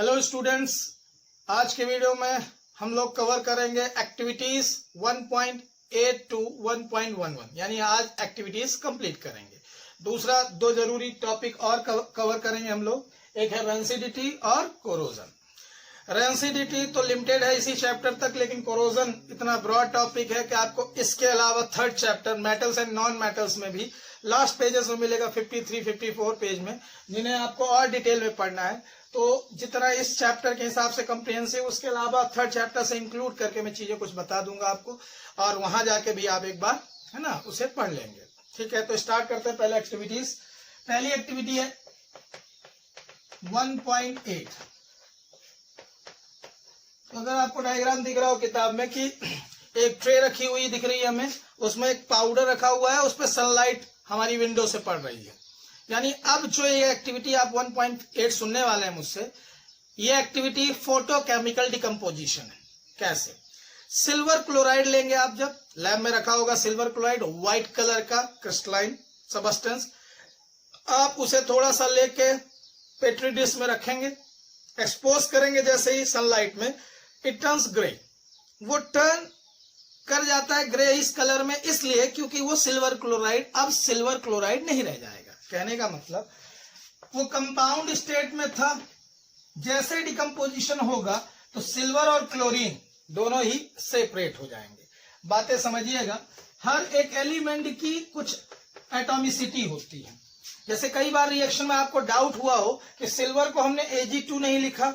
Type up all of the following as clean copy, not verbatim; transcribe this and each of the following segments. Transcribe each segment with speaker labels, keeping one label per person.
Speaker 1: Hello students, आज के video में हम लोग कवर करेंगे एक्टिविटीज 1.8 टू 1.11, यानी आज एक्टिविटीज कंप्लीट करेंगे। दूसरा दो जरूरी टॉपिक और कवर करेंगे हम लोग, एक है रेंसिडिटी और कोरोजन। रेंसिडिटी तो लिमिटेड है इसी चैप्टर तक, लेकिन कोरोजन इतना ब्रॉड टॉपिक है कि आपको इसके अलावा third chapter metals and non metals में भी लास्ट पेजेस में मिलेगा, 53-54 पेज में, जिन्हें आपको और डिटेल में पढ़ना है। तो जितना इस चैप्टर के हिसाब से कम्प्रिहेंसिव, उसके अलावा थर्ड चैप्टर से इंक्लूड करके मैं चीजें कुछ बता दूंगा आपको, और वहां जाके भी आप एक बार है ना उसे पढ़ लेंगे। ठीक है, तो स्टार्ट करते हैं पहले एक्टिविटीज। पहली एक्टिविटी है 1.8। तो अगर आपको डायग्राम दिख रहा हो किताब में कि एक ट्रे रखी हुई दिख रही है हमें, उसमें एक पाउडर रखा हुआ है, उस पर सनलाइट हमारी विंडो से पड़ रही है। यानी अब जो ये एक्टिविटी आप 1.8 सुनने वाले हैं मुझसे, ये एक्टिविटी फोटोकेमिकल डिकम्पोजिशन है। कैसे? सिल्वर क्लोराइड लेंगे आप, जब लैब में रखा होगा सिल्वर क्लोराइड, व्हाइट कलर का क्रिस्टलाइन सबस्टेंस, आप उसे थोड़ा सा लेके पेट्री डिश में रखेंगे, एक्सपोज करेंगे जैसे ही सनलाइट में, इट टर्न्स ग्रे। वो टर्न कर जाता है ग्रे इस कलर में, इसलिए क्योंकि वो सिल्वर क्लोराइड अब सिल्वर क्लोराइड नहीं रह जाएगा। कहने का मतलब वो कंपाउंड स्टेट में था, जैसे डिकम्पोजिशन होगा तो सिल्वर और क्लोरीन दोनों ही सेपरेट हो जाएंगे। बातें समझिएगा, हर एक एलिमेंट की कुछ एटॉमिसिटी होती है। जैसे कई बार रिएक्शन में आपको डाउट हुआ हो कि सिल्वर को हमने Ag2 नहीं लिखा,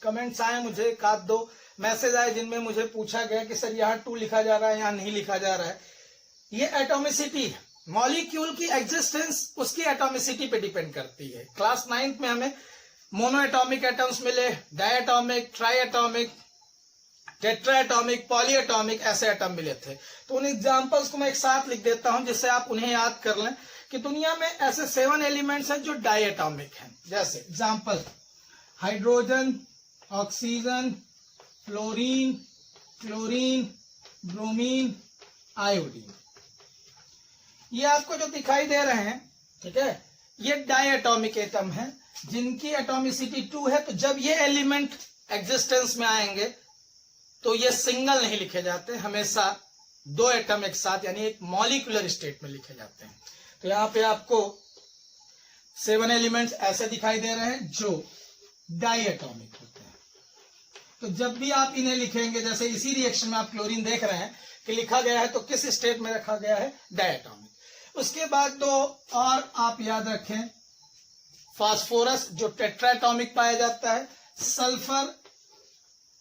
Speaker 1: कमेंट्स आए मुझे, एक आध दो मैसेज आए जिनमें मुझे पूछा गया कि सर यहाँ 2 लिखा जा रहा है, यहाँ नहीं लिखा जा रहा है। ये एटॉमिसिटी है, मॉलिक्यूल की एग्जिस्टेंस उसकी एटॉमिसिटी पे डिपेंड करती है। क्लास 9th में हमें मोनो एटॉमिक एटम्स मिले, डायटॉमिक, ट्राइएटॉमिक, टेट्राएटॉमिक, पॉलीएटॉमिक, ऐसे एटम मिले थे। तो उन एग्जांपल्स को मैं एक साथ लिख देता हूं जिससे आप उन्हें याद कर लें कि दुनिया में ऐसे 7 एलिमेंट्स हैं जो डायटॉमिक हैं। जैसे example hydrogen, oxygen, fluorine, chlorine, bromine, iodine. ये आपको जो दिखाई दे रहे हैं, ठीक है, ये डायटॉमिक एटम है जिनकी एटॉमिसिटी 2 है। तो जब ये एलिमेंट एग्जिस्टेंस में आएंगे तो ये सिंगल नहीं लिखे जाते, हमेशा 2 एटम एक साथ यानी एक मॉलिक्यूलर स्टेट में लिखे जाते हैं। तो यहाँ पे आपको 7 एलिमेंट्स ऐसे दिखाई दे रहे हैं जो डायटॉमिक होते हैं। तो जब भी आप इन्हें लिखेंगे, जैसे इसी रिएक्शन में आप क्लोरीन देख रहे हैं कि लिखा गया है, तो किस स्टेट में रखा गया है? डायटॉमिक। उसके बाद 2 और आप याद रखें, फास्फोरस जो टेट्राएटॉमिक पाया जाता है, सल्फर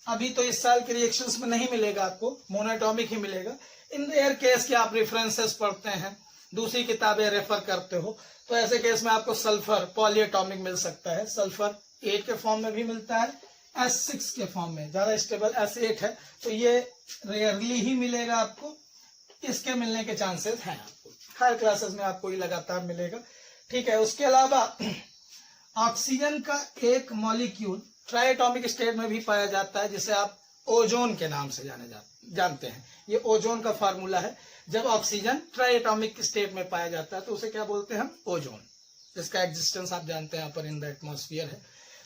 Speaker 1: अभी तो इस साल के रिएक्शंस में नहीं मिलेगा आपको, मोनोएटॉमिक ही मिलेगा। इन रेयर केस के आप रेफरेंसेस पढ़ते हैं, दूसरी किताबें रेफर करते हो, तो ऐसे केस में आपको सल्फर पॉलीएटॉमिक मिल सकता है। सल्फर 8 के फॉर्म में भी मिलता है, S6 के फॉर्म में, ज्यादा स्टेबल S8 है, तो ये रेयरली ही मिलेगा आपको, इसके मिलने के चांसेस हैं आपको, हर क्लासेस में आपको ये लगातार मिलेगा। ठीक है, उसके अलावा ऑक्सीजन का एक मॉलिक्यूल ट्राइएटॉमिक स्टेट में भी पाया जाता है, जिसे आप ओजोन के नाम से जानते हैं। ये ओजोन का फार्मूला है। जब ऑक्सीजन ट्राइएटॉमिक स्टेट में पाया जाता है तो उसे क्या बोलते हैं हम? ओजोन, जिसका एग्जिस्टेंस आप जानते हैं अपर इन द एटमॉस्फेयर है।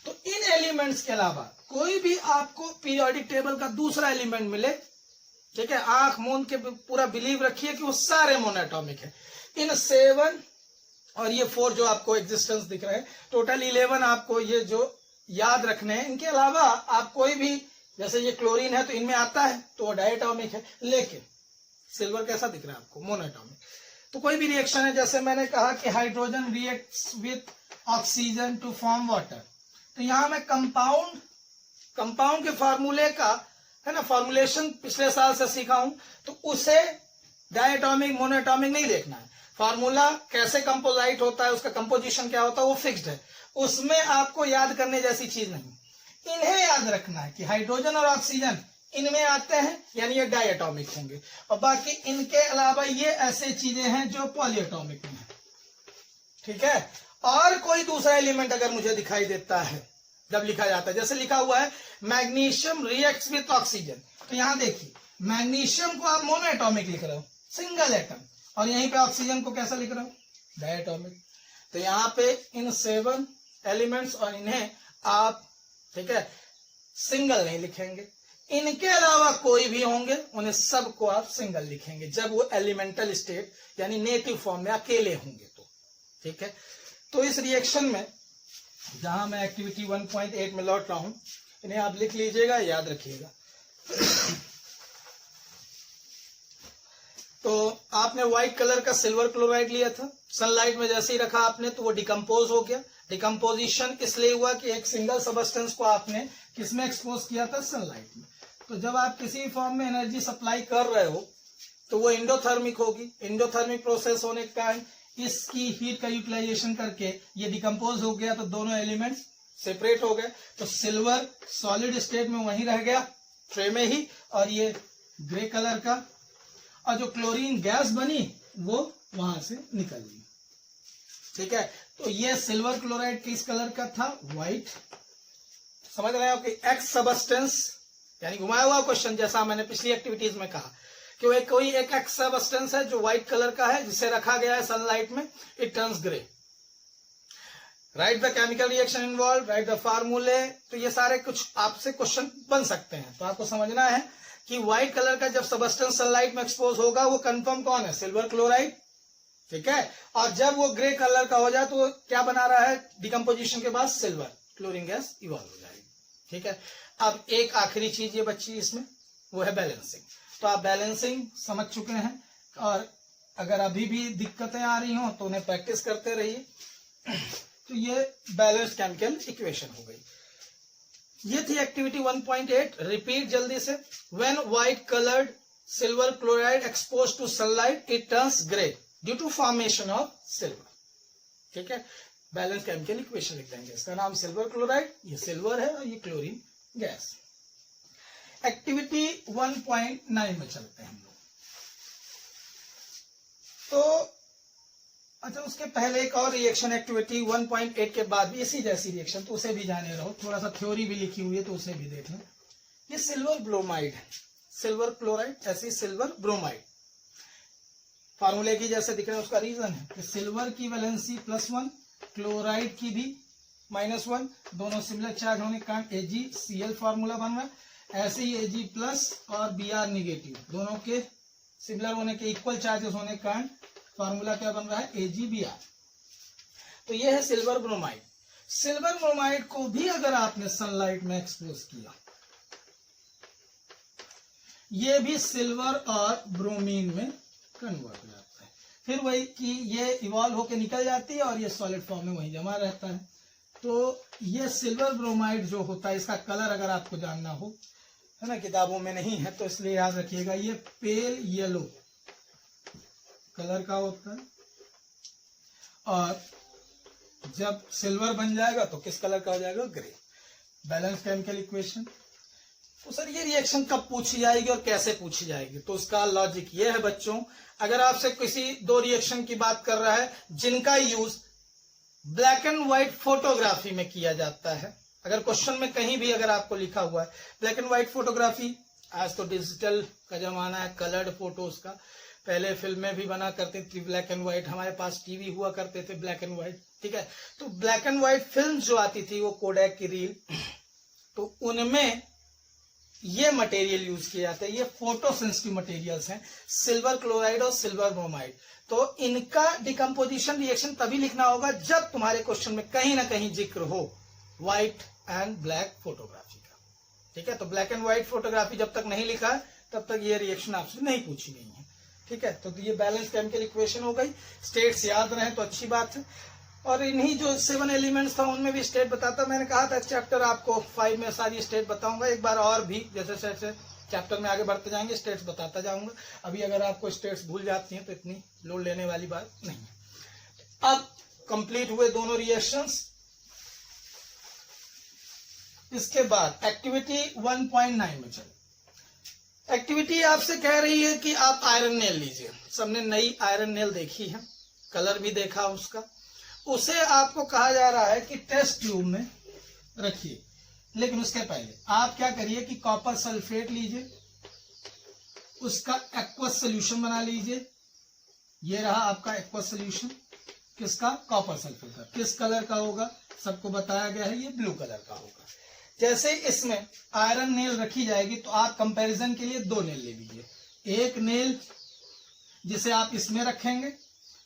Speaker 1: तो इन एलिमेंट्स के अलावा कोई भी आपको पीरियोडिक टेबल का दूसरा एलिमेंट मिले, ठीक है, आंख मूंद के पूरा बिलीव रखिए कि वो सारे मोनोएटॉमिक है। इन 7 और ये 4 जो आपको एग्जिस्टेंस दिख रहे हैं, टोटल 11 आपको ये जो याद रखने हैं। इनके अलावा आप कोई भी, जैसे ये क्लोरीन है तो इनमें आता है तो वो डायटॉमिक है, लेकिन सिल्वर कैसा दिख रहा है आपको? मोनोएटॉमिक। तो कोई भी रिएक्शन है, जैसे मैंने कहा कि hydrogen reacts with oxygen to form water, तो यहां मैं कंपाउंड के फार्मूले का है ना फॉर्मुलेशन पिछले साल से सीखा हूं, तो उसे डायटॉमिक मोनोएटॉमिक नहीं देखना है। फार्मूला कैसे कंपोजाइट होता है, उसका कंपोजिशन क्या होता है, वो फिक्स्ड है, उसमें आपको याद करने जैसी चीज नहीं। इन्हें याद रखना है कि हाइड्रोजन और ऑक्सीजन इनमें आते हैं, यानी ये डायटॉमिक होंगे, और बाकी इनके अलावा ये ऐसे चीजें हैं जो पॉलीएटॉमिक में है। ठीक है, और कोई दूसरा एलिमेंट अगर मुझे दिखाई देता है जब लिखा जाता है, जैसे लिखा हुआ है मैग्नीशियम रिएक्ट्स विथ ऑक्सीजन, तो यहां देखिए मैग्नीशियम को आप मोनोएटॉमिक लिख रहे हो, सिंगल एटम, और यहीं पे ऑक्सीजन को कैसा लिख रहे हो? डायटॉमिक। तो यहाँ पे इन 7 एलिमेंट्स और इन्हें आप ठीक है, सिंगल नहीं लिखेंगे। इनके अलावा कोई भी होंगे उन्हें सबको आप सिंगल लिखेंगे जब वो एलिमेंटल स्टेट यानी नेटिव फॉर्म में अकेले होंगे तो। ठीक है, तो इस रिएक्शन में जहां मैं एक्टिविटी 1.8 में लौट रहा हूं, इन्हें आप लिख लीजिएगा, याद रखिएगा। तो आपने व्हाइट कलर का सिल्वर क्लोराइड लिया था, सनलाइट में जैसे ही रखा आपने तो वो डिकम्पोज हो गया। डिकम्पोजिशन इसलिए हुआ कि एक सिंगल सबस्टेंस को आपने किसमें एक्सपोज किया था, सनलाइट में। तो जब आप किसी फॉर्म में एनर्जी सप्लाई कर रहे हो तो वो इंडोथर्मिक होगी। इंडोथर्मिक प्रोसेस होने के कारण इसकी हीट का यूटिलाइजेशन करके ये डिकम्पोज हो गया, तो दोनों एलिमेंट्स सेपरेट हो गए। तो सिल्वर सॉलिड स्टेट में वहीं रह गया ट्रे में ही, और ये ग्रे कलर का, और जो क्लोरीन गैस बनी वो वहां से निकल गई। ठीक है, तो ये सिल्वर क्लोराइड किस कलर का था, व्हाइट। समझ रहे हो कि एक्स सबस्टेंस यानी घुमाया हुआ क्वेश्चन, जैसा मैंने पिछली एक्टिविटीज में कहा कि वो कोई एक एक्स सबस्टेंस है जो व्हाइट कलर का है, जिसे रखा गया है सनलाइट में, it turns grey. Right the chemical reaction involve, right the फार्मूले। तो ये सारे कुछ आपसे क्वेश्चन बन सकते हैं। तो आपको समझना है कि व्हाइट कलर का जब सबस्टेंस सनलाइट में एक्सपोज होगा वो कंफर्म कौन है, सिल्वर क्लोराइड। ठीक है, और जब वो ग्रे कलर का हो जाए तो वो क्या बना रहा है, डिकम्पोजिशन के बाद सिल्वर क्लोरीन गैस इवॉल्व हो जाएगी। ठीक है, अब एक आखिरी चीज ये बच्ची इसमें, वो है बैलेंसिंग। तो आप बैलेंसिंग समझ चुके हैं, और अगर अभी भी दिक्कतें आ रही हो तो उन्हें प्रैक्टिस करते रहिए। तो ये बैलेंस्ड केमिकल इक्वेशन हो गई। ये थी एक्टिविटी 1.8। रिपीट जल्दी से। When white coloured silver chloride expose to sunlight it turns grey due to formation of silver. ठीक है, बैलेंस केमिकल इक्वेशन लिख देंगे। इसका नाम सिल्वर क्लोराइड, ये सिल्वर है और ये क्लोरीन गैस। एक्टिविटी 1.9 में चलते हैं हम लोग। तो अच्छा, उसके पहले एक और रिएक्शन एक्टिविटी 1.8 के बाद भी इसी जैसी रिएक्शन, तो उसे भी जाने रहो। थोड़ा सा थ्योरी भी लिखी हुई है तो उसे भी देख लो। ये सिल्वर ब्रोमाइड है, सिल्वर क्लोराइड, ऐसी सिल्वर ब्रोमाइड। फार्मूले की जैसे दिख रहा है, उसका रीजन है कि सिल्वर की वैलेंसी +1, क्लोराइड की भी -1, दोनों सिमिलर चार्ज होने के कारण AgCl फार्मूला बन रहा है। ऐसे ही Ag+ और Br नेगेटिव, दोनों के सिमिलर होने के, इक्वल चार्जेस होने के कारण फार्मूला क्या बन रहा है, AgBr। तो ये है सिल्वर ब्रोमाइड। सिल्वर ब्रोमाइड को भी अगर आपने सनलाइट में एक्सपोज किया, ये भी सिल्वर और ब्रोमीन में कन्वर्ट हो जाता है। फिर वही कि ये इवॉल्व होकर निकल जाती है और ये सॉलिड फॉर्म में वहीं जमा रहता है। तो ये सिल्वर ब्रोमाइड जो होता है, इसका कलर अगर आपको जानना हो, है ना, किताबों में नहीं है तो इसलिए याद रखिएगा, ये पेल येलो कलर का होता है। और जब सिल्वर बन जाएगा तो किस कलर का हो जाएगा, ग्रे। Balance chemical equation. तो सर ये रिएक्शन कब पूछी जाएगी और कैसे पूछी जाएगी, तो उसका लॉजिक ये है बच्चों, अगर आपसे किसी दो रिएक्शन की बात कर रहा है जिनका use black and white photography में किया जाता है, अगर क्वेश्चन में कहीं भी अगर आपको लिखा हुआ है ब्लैक एंड व्हाइट फोटोग्राफी, आज तो डिजिटल का जमाना है, कलर्ड फोटोज का, पहले फिल्में भी बना करते थे ब्लैक एंड व्हाइट, हमारे पास टीवी हुआ करते थे ब्लैक एंड व्हाइट। ठीक है, तो ब्लैक एंड व्हाइट फिल्म जो आती थी वो कोडैक की रील, तो उनमें ये मटेरियल यूज किए जाते हैं। ये फोटो सेंसिटिव मटेरियल्स हैं, सिल्वर क्लोराइड और सिल्वर ब्रोमाइड। तो इनका डिकम्पोजिशन रिएक्शन तभी लिखना होगा जब तुम्हारे क्वेश्चन में कहीं ना कहीं जिक्र हो व्हाइट एंड ब्लैक फोटोग्राफी का। ठीक है, तो ब्लैक एंड व्हाइट फोटोग्राफी जब तक नहीं लिखा है तब तक ये रिएक्शन आपसे नहीं पूछी गई है। ठीक है, तो ये बैलेंस केमिकल इक्वेशन हो गई। स्टेट्स याद रहे तो अच्छी बात है। और इन्हीं जो 7 एलिमेंट्स था उनमें भी स्टेट बताता, मैंने कहा था चैप्टर आपको 5 में सारी स्टेट बताऊंगा एक बार, और भी जैसे जैसे चैप्टर में आगे बढ़ते जाएंगे स्टेट्स बताता जाऊंगा। अभी अगर आपको स्टेट्स भूल जाती हैं तो इतनी लोड लेने वाली बात नहीं है। अब कंप्लीट हुए दोनों रिएक्शंस। इसके बाद एक्टिविटी 1.9 में चले। एक्टिविटी आपसे कह रही है कि आप आयरन नेल लीजिए। सबने नई आयरन नेल देखी है, कलर भी देखा उसका। उसे आपको कहा जा रहा है कि टेस्ट ट्यूब में रखिए, लेकिन उसके पहले आप क्या करिए कि कॉपर सल्फेट लीजिए, उसका एक्वस सोल्यूशन बना लीजिए। ये रहा आपका एक्वस सोल्यूशन, किसका, कॉपर सल्फेट का। किस कलर का होगा सबको बताया गया है, ये ब्लू कलर का होगा। जैसे इसमें आयरन नेल रखी जाएगी तो आप कंपैरिजन के लिए 2 नेल ले लीजिए, एक नेल जिसे आप इसमें रखेंगे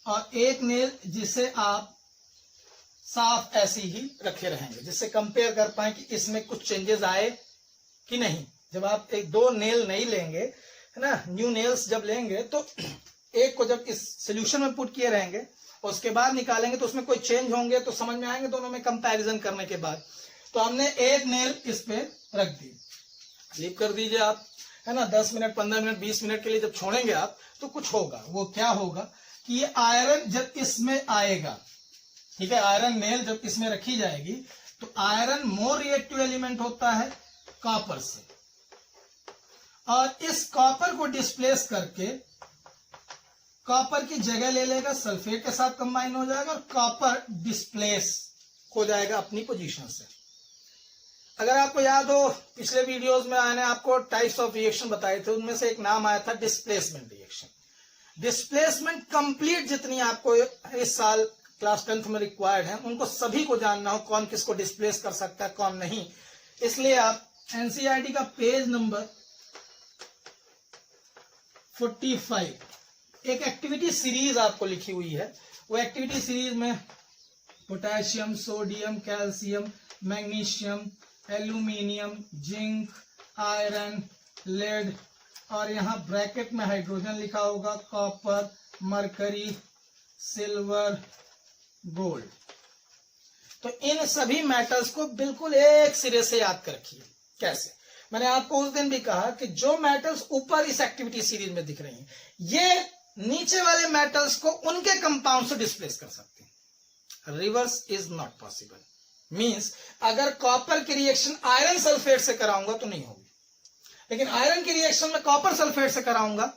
Speaker 1: और एक नेल जिसे आप साफ ऐसी ही रखे रहेंगे, जिससे कंपेयर कर पाए कि इसमें कुछ चेंजेस आए कि नहीं। जब आप 2 नेल नहीं लेंगे, है ना, न्यू नेल्स जब लेंगे तो एक को जब इस सोल्यूशन में पुट किए रहेंगे और उसके बाद निकालेंगे तो उसमें कोई चेंज होंगे तो समझ में आएंगे दोनों में कंपैरिजन करने के बाद। तो हमने एक नेल इस पे रख दी, लीव कर दीजिए आप, है ना, 10 मिनट 15 मिनट 20 मिनट के लिए जब छोड़ेंगे आप तो कुछ होगा। वो क्या होगा कि ये आयरन जब इसमें आएगा, ठीक है, आयरन नेल जब इसमें रखी जाएगी तो आयरन मोर रिएक्टिव एलिमेंट होता है कॉपर से, और इस कॉपर को डिस्प्लेस करके कॉपर की जगह ले लेगा, सल्फेट के साथ कंबाइन हो जाएगा और कॉपर डिस्प्लेस हो जाएगा अपनी पोजीशन से। अगर आपको याद हो पिछले वीडियोस में मैंने आपको टाइप्स ऑफ रिएक्शन बताए थे, उनमें से एक नाम आया था डिस्प्लेसमेंट रिएक्शन। डिस्प्लेसमेंट कंप्लीट जितनी आपको इस साल क्लास 10th में रिक्वायर्ड है उनको सभी को जानना हो, कौन किसको डिस्प्लेस कर सकता है कौन नहीं। इसलिए आप एनसीईआरटी का पेज नंबर 45 एक एक्टिविटी सीरीज आपको लिखी हुई है। वो एक्टिविटी सीरीज में potassium, sodium, calcium, magnesium, aluminium, zinc, iron, lead और यहाँ ब्रैकेट में हाइड्रोजन लिखा होगा, कॉपर, मरकरी, सिल्वर, गोल्ड। तो इन सभी मेटल्स को बिल्कुल एक सिरे से याद कर रखिए। कैसे? मैंने आपको उस दिन भी कहा कि जो मेटल्स ऊपर इस एक्टिविटी सीरीज में दिख रही हैं, ये नीचे वाले मेटल्स को उनके कंपाउंड से डिस्प्लेस कर सकते हैं। Reverse is not possible. Means अगर कॉपर की रिएक्शन आयरन सल्फेट से कराऊंगा तो नहीं होगी, लेकिन आयरन की रिएक्शन में कॉपर सल्फेट से कराऊंगा।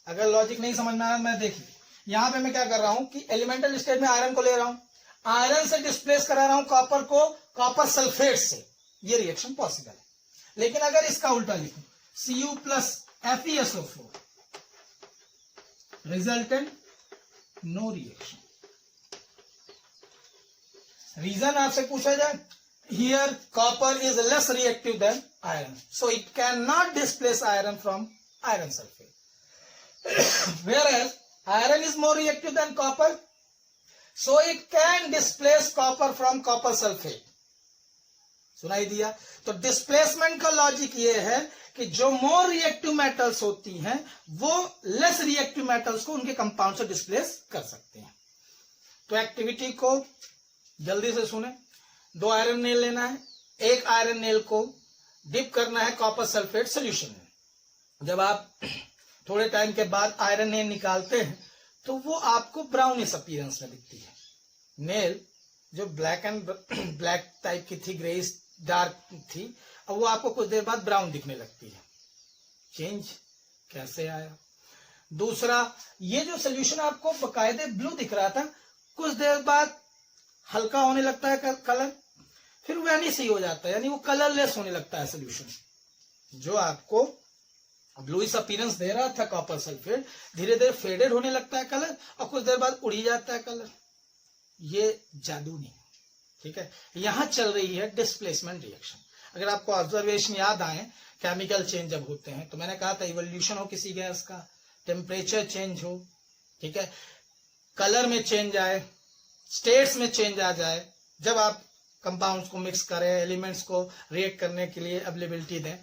Speaker 1: अगर लॉजिक नहीं समझ में आया, मैं देखिए यहां पे मैं क्या कर रहा हूं कि एलिमेंटल स्टेट में आयरन को ले रहा हूं, आयरन से डिस्प्लेस करा रहा हूं कॉपर को कॉपर सल्फेट से, ये रिएक्शन पॉसिबल है। लेकिन अगर इसका उल्टा लिखूं Cu plus FeSO4 resultant no reaction. Reason आपसे पूछा जाए, here copper is less reactive than iron, so it can not displace iron from iron sulphate, whereas iron is more reactive than copper, so it can displace copper from copper sulfate। सुनाई दिया? तो displacement का logic ये है कि जो more reactive metals होती हैं वो लेस रिएक्टिव मेटल्स को उनके कंपाउंड से डिस्प्लेस कर सकते हैं। तो एक्टिविटी को जल्दी से सुने। 2 आयरन नेल लेना है, एक आयरन नेल को डिप करना है कॉपर सल्फेट सोल्यूशन में। जब आप थोड़े टाइम के बाद आयरन नेल निकालते हैं तो वो आपको ब्राउनिश अपीयरेंस में दिखती है। नेल जो ब्लैक टाइप की थी, ग्रेइश डार्क थी, अब वो आपको कुछ देर बाद ब्राउन दिखने लगती है। चेंज कैसे आया? दूसरा, ये जो सोल्यूशन आपको बकायदे ब्लू दिख रहा था, कुछ देर बाद हल्का होने लगता है कलर, फिर वैनिश ही हो जाता है, यानी वो कलरलेस होने लगता है सोल्यूशन। जो आपको ब्लूइश अपीयरेंस दे रहा था कॉपर सल्फेट, धीरे धीरे फेडेड होने लगता है कलर और कुछ देर बाद उड़ जाता है कलर। ये जादू नहीं, ठीक है। यहां चल रही है डिस्प्लेसमेंट रिएक्शन। अगर आपको ऑब्जर्वेशन याद आए, केमिकल चेंज जब होते हैं तो मैंने कहा था इवोल्यूशन हो किसी गैस का, टेम्परेचर चेंज हो, ठीक है, कलर में चेंज आए, स्टेट्स में चेंज आ जाए, जब आप कंपाउंड्स को मिक्स करें, एलिमेंट्स को रिएक्ट करने के लिए अवेलेबिलिटी दें,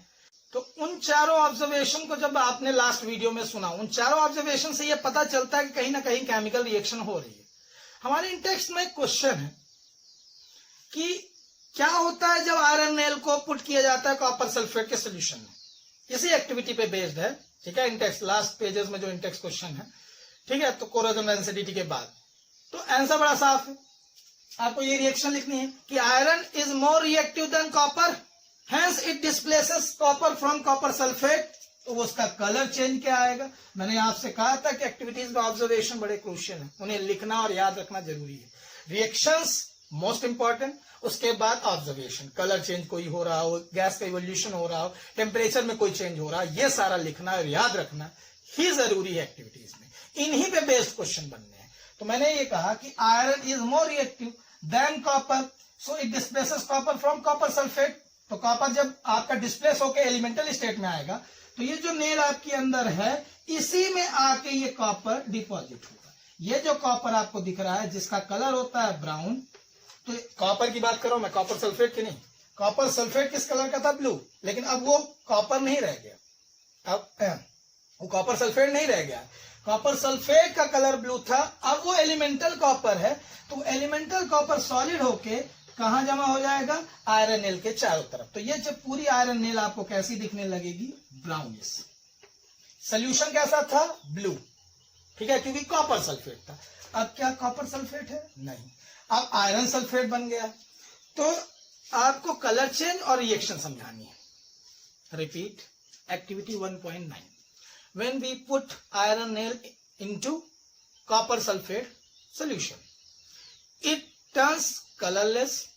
Speaker 1: तो उन चारों ऑब्जर्वेशन को जब आपने लास्ट वीडियो में सुना, उन चारों ऑब्जर्वेशन से यह पता चलता है कि कहीं ना कहीं केमिकल रिएक्शन हो रही है। हमारे इन टेक्स्ट में एक क्वेश्चन है कि क्या होता है जब आयरन नेल को पुट किया जाता है कॉपर सल्फेट के सोल्यूशन में। इसी एक्टिविटी पे बेस्ड है, ठीक है, इंटेक्स लास्ट पेजेस में जो इंटेक्स क्वेश्चन है, ठीक है। तो कोरोजन डेंसिटी के बाद तो आंसर बड़ा साफ है, आपको ये रिएक्शन लिखनी है कि iron is more reactive than copper, hence it displaces copper from copper sulphate. तो उसका कलर चेंज क्या आएगा? मैंने आपसे कहा था कि एक्टिविटीज में ऑब्जर्वेशन बड़े क्रूशियल है, उन्हें लिखना और याद रखना जरूरी है। रिएक्शंस मोस्ट इंपॉर्टेंट, उसके बाद ऑब्जर्वेशन, कलर चेंज कोई हो रहा हो, गैस का इवोल्यूशन हो रहा हो, टेम्परेचर में कोई चेंज हो रहा है, ये सारा लिखना और याद रखना ही जरूरी है एक्टिविटीज में। इन्हीं पे बेस्ड क्वेश्चन बनने हैं। तो मैंने ये कहा कि iron is more reactive than copper, so it displaces copper from copper sulphate. तो कॉपर जब आपका डिस्प्लेस होकर एलिमेंटल स्टेट में आएगा तो ये जो नेल आपके अंदर है इसी में आके ये कॉपर डिपॉजिट होगा। ये जो कॉपर आपको दिख रहा है जिसका कलर होता है ब्राउन, तो कॉपर की बात करो मैं, कॉपर सल्फेट की नहीं। कॉपर सल्फेट किस कलर का था? ब्लू। लेकिन अब वो कॉपर नहीं रह गया, अब वो कॉपर सल्फेट नहीं रह गया। कॉपर सल्फेट का कलर ब्लू था, अब वो एलिमेंटल कॉपर है। तो एलिमेंटल कॉपर सॉलिड होके कहां जमा हो जाएगा? आयरन नेल के चारों तरफ। तो ये जब पूरी आयरन नेल आपको कैसी दिखने लगेगी? ब्राउनिश। सोल्यूशन कैसा था? ब्लू। ठीक है, क्योंकि कॉपर सल्फेट था। अब क्या कॉपर सल्फेट है? नहीं, अब आयरन सल्फेट बन गया। तो आपको कलर चेंज और रिएक्शन समझानी है। Repeat activity 1.9। When we put iron nail into copper sulfate solution, it turns colorless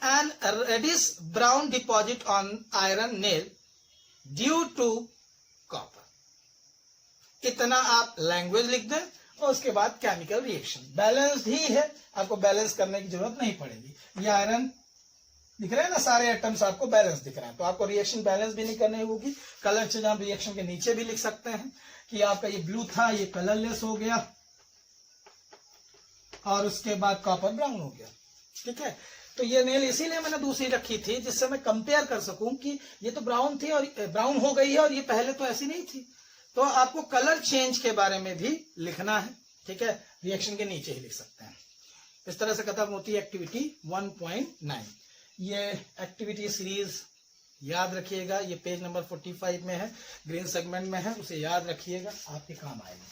Speaker 1: and a reddish brown deposit on iron nail due to copper. इतना आप लैंग्वेज लिख दें और उसके बाद केमिकल रिएक्शन बैलेंस्ड ही है, आपको बैलेंस करने की जरूरत नहीं पड़ेगी। ये आयरन दिख रहे हैं ना, सारे एटम्स आपको बैलेंस दिख रहे हैं, तो आपको रिएक्शन बैलेंस भी नहीं करनी होगी। कलर चेंज आप रिएक्शन के नीचे भी लिख सकते हैं कि आपका ये ब्लू था, ये कलरलेस हो गया और उसके बाद कॉपर ब्राउन हो गया। ठीक है, तो ये नेल इसीलिए मैंने दूसरी रखी थी जिससे मैं कंपेयर कर सकूं कि ये तो ब्राउन थी और ब्राउन हो गई है और ये पहले तो ऐसी नहीं थी। तो आपको कलर चेंज के बारे में भी लिखना है। ठीक है, रिएक्शन के नीचे ही लिख सकते हैं। इस तरह से खत्म होती है एक्टिविटी 1.9। ये एक्टिविटी सीरीज याद रखिएगा, ये पेज नंबर 45 में है, ग्रीन सेगमेंट में है, उसे याद रखिएगा, आपके काम आएगा।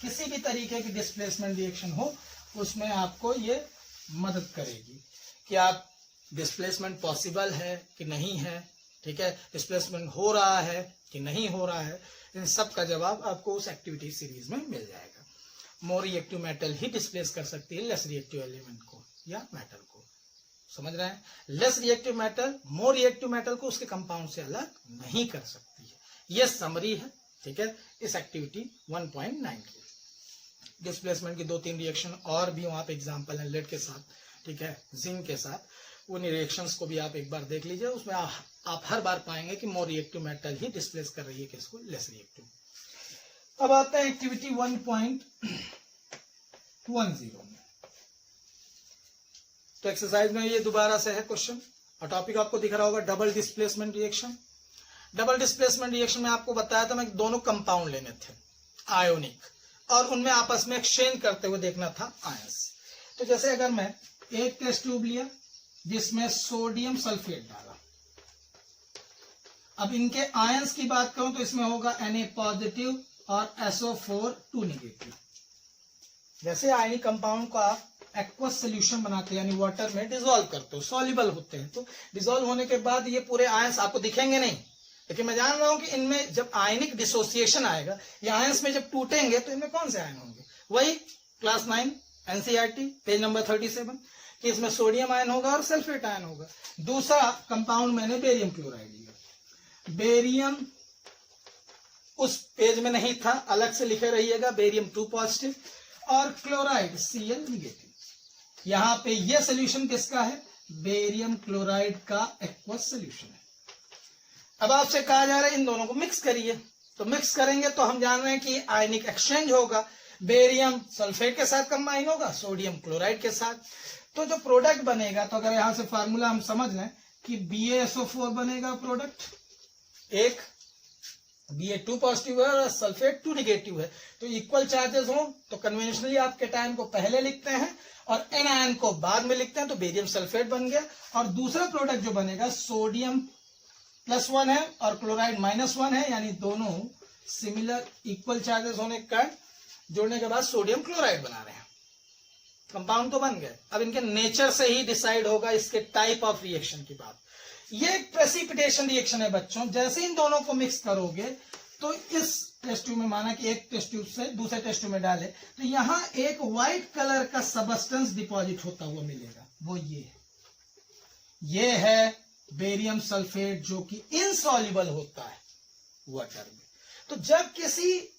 Speaker 1: किसी भी तरीके की डिस्प्लेसमेंट रिएक्शन हो उसमें आपको ये मदद करेगी कि आप डिस्प्लेसमेंट पॉसिबल है कि नहीं है, ठीक है, डिस्प्लेसमेंट हो रहा है कि नहीं हो रहा है, इन सब का जवाब आपको उस एक्टिविटी सीरीज में मिल जाएगा। मोर रिएक्टिव मेटल ही डिस्प्लेस कर सकती है लेस रिएक्टिव एलिमेंट को या मेटल को, समझ रहे हैं? Less reactive metal more reactive metal को उसके कंपाउंड से अलग नहीं कर सकती है। यह समरी है, ठीक है, इस एक्टिविटी 1.9 की। डिस्प्लेसमेंट की 2-3 रिएक्शन और भी वहां पे एग्जांपल है लेड के साथ, ठीक है, जिंक के साथ, उन रिएक्शंस को भी आप एक बार देख लीजिए। उसमें आप हर बार पाएंगे कि मोर रिएक्टिव मेटल ही डिस्प्लेस कर रही है किसको? Less reactive. अब आता है एक्टिविटी 1.10 में। तो एक्सरसाइज में ये दोबारा से है क्वेश्चन और टॉपिक आपको दिख रहा होगा double displacement reaction. Double displacement reaction में आपको बताया था मैं दोनों कंपाउंड लेने थे आयोनिक और उनमें आपस में एक्सचेंज करते हुए देखना था आयंस। तो जैसे अगर मैं एक टेस्ट ट्यूब लिया जिसमें सोडियम सल्फेट डाला, अब इनके आयंस की बात करूं तो इसमें होगा Na पॉजिटिव और SO4 2 नेगेटिव। जैसे आयनिक कंपाउंड को आप एक्वस सोल्यूशन बनाते हैं यानी वाटर में डिसॉल्व करते हो, सॉल्युबल होते हैं, तो डिसॉल्व होने के बाद ये पूरे आयंस आपको दिखेंगे नहीं, लेकिन मैं जान रहा हूं कि इनमें जब आयनिक डिसोसिएशन आएगा, ये आयंस में जब टूटेंगे तो इनमें कौन से आयन होंगे? वही क्लास 9 NCERT पेज नंबर 37 कि इसमें सोडियम आयन होगा और सल्फेट आयन होगा। दूसरा कंपाउंड मैंने बेरियम क्लोराइड लिया, बेरियम उस पेज में नहीं था, अलग से लिखे रहिएगा, बेरियम 2 पॉजिटिव और क्लोराइड Cl निगेटिव। यहां पे ये सोल्यूशन किसका है? बेरियम क्लोराइड का एक्वस सोल्यूशन है। अब आपसे कहा जा रहा है इन दोनों को मिक्स करिए, तो मिक्स करेंगे तो हम जान रहे हैं कि आयनिक एक्सचेंज होगा, बेरियम सल्फेट के साथ कंबाइन होगा सोडियम क्लोराइड के साथ। तो जो प्रोडक्ट बनेगा, तो अगर यहां से फार्मूला हम समझ लें कि BaSO4 बनेगा प्रोडक्ट, एक Ba2 पॉजिटिव है और सल्फेट 2 निगेटिव है, तो इक्वल चार्जेस हो तो कन्वेंशनली आप कैटायन को पहले लिखते हैं और एन आयन को बाद में लिखते हैं, तो बेरियम सल्फेट बन गया। और दूसरा प्रोडक्ट जो बनेगा सोडियम +1 है और क्लोराइड -1 है, यानी दोनों सिमिलर इक्वल चार्जेस होने के कारण जोड़ने के बाद सोडियम क्लोराइड बना रहे हैं। कंपाउंड तो बन गए। अब इनके नेचर से ही डिसाइड होगा इसके टाइप ऑफ रिएक्शन की बात। ये एक प्रेसिपिटेशन रिएक्शन है बच्चों। जैसे इन दोनों को मिक्स करोगे तो इस टेस्ट ट्यूब में, माना कि एक टेस्ट ट्यूब से दूसरे टेस्ट ट्यूब में डाले, तो यहां एक व्हाइट कलर का सबस्टेंस डिपॉजिट होता हुआ मिलेगा, वो ये है बेरियम सल्फेट जो कि इनसॉल्युबल होता है वाटर में। तो जब किसी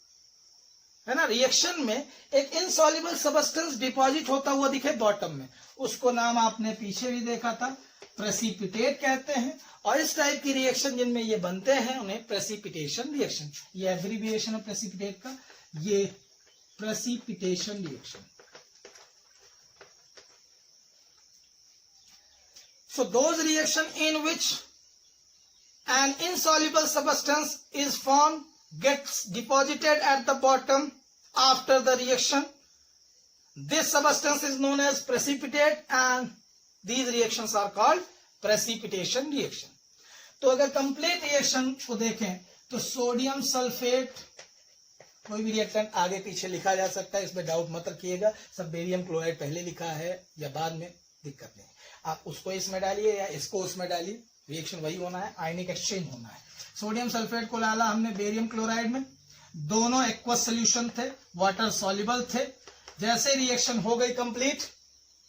Speaker 1: है ना रिएक्शन में एक इनसॉल्युबल सबस्टेंस डिपॉजिट होता हुआ दिखे बॉटम में, उसको नाम आपने पीछे भी देखा था प्रेसिपिटेट कहते हैं। और इस टाइप की रिएक्शन जिनमें ये बनते हैं उन्हें प्रेसिपिटेशन रिएक्शन, ये एब्रिविएशन है प्रेसिपिटेट का, ये precipitation reaction. So those reaction in which an insoluble substance is formed gets deposited at the bottom after the reaction. This substance is known as precipitate and these reactions are called precipitation reaction. तो अगर complete reaction को देखें तो sodium sulphate, कोई भी reactant आगे पीछे लिखा जा सकता है, इसमें डाउट मत रखिएगा, सब बेरियम क्लोराइड पहले लिखा है या बाद में दिक्कत नहीं, आप उसको इसमें डालिए या इसको उसमें डालिए, रिएक्शन वही होना है, आयनिक एक्सचेंज होना है। सोडियम सल्फेट को डाला हमने बेरियम क्लोराइड में, दोनों एक्वस सोल्यूशन थे, वाटर सॉल्युबल थे। जैसे रिएक्शन हो गई कंप्लीट,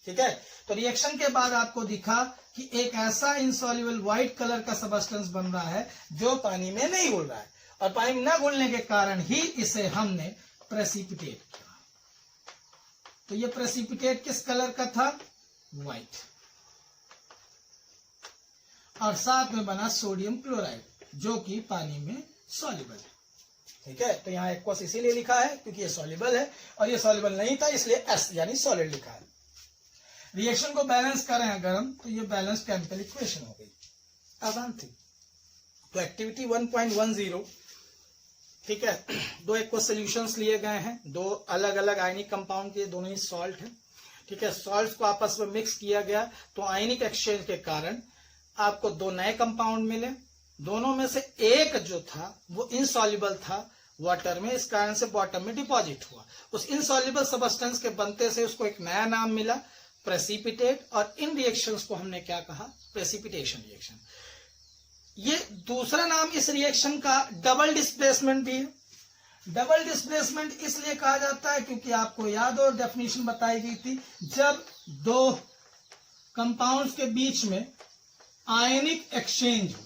Speaker 1: ठीक है, तो रिएक्शन के बाद आपको दिखा कि एक ऐसा इनसॉल्युबल व्हाइट कलर का सबस्टेंस बन रहा है जो पानी में नहीं घुल रहा है, और पानी में न घुलने के कारण ही इसे हमने प्रेसिपिटेट किया। तो ये प्रेसिपिटेट किस कलर का था? व्हाइट, और साथ में बना सोडियम क्लोराइड जो कि पानी में सॉल्युबल है, ठीक है। तो यहाँ एक्वस इसीलिए लिखा है क्योंकि ये सॉल्युबल है, और ये सॉल्युबल नहीं था इसलिए एस यानी सॉलिड लिखा है। रिएक्शन को बैलेंस करें अगर हम, तो ये बैलेंस केमिकल इक्वेशन हो गई। अब आंसर तो एक्टिविटी 1.10, ठीक है, दो एक्वस सॉल्यूशंस लिए गए हैं, दो अलग अलग आयनिक कंपाउंड के, दोनों ही सॉल्ट है, ठीक है। सॉल्ट्स को आपस में मिक्स किया गया तो आयनिक एक्सचेंज के कारण आपको दो नए कंपाउंड मिले, दोनों में से एक जो था वो इनसॉल्युबल था वाटर में, इस कारण से बॉटम में डिपॉजिट हुआ। उस इनसॉल्युबल सबस्टेंस के बनते से उसको एक नया नाम मिला प्रेसिपिटेट, और इन रिएक्शंस को हमने क्या कहा? Precipitation reaction. ये दूसरा नाम इस रिएक्शन का डबल डिस्प्लेसमेंट भी है। डबल डिस्प्लेसमेंट इसलिए कहा जाता है क्योंकि आपको याद हो डेफिनेशन बताई गई थी, जब दो कंपाउंड्स के बीच में आयनिक एक्सचेंज हो,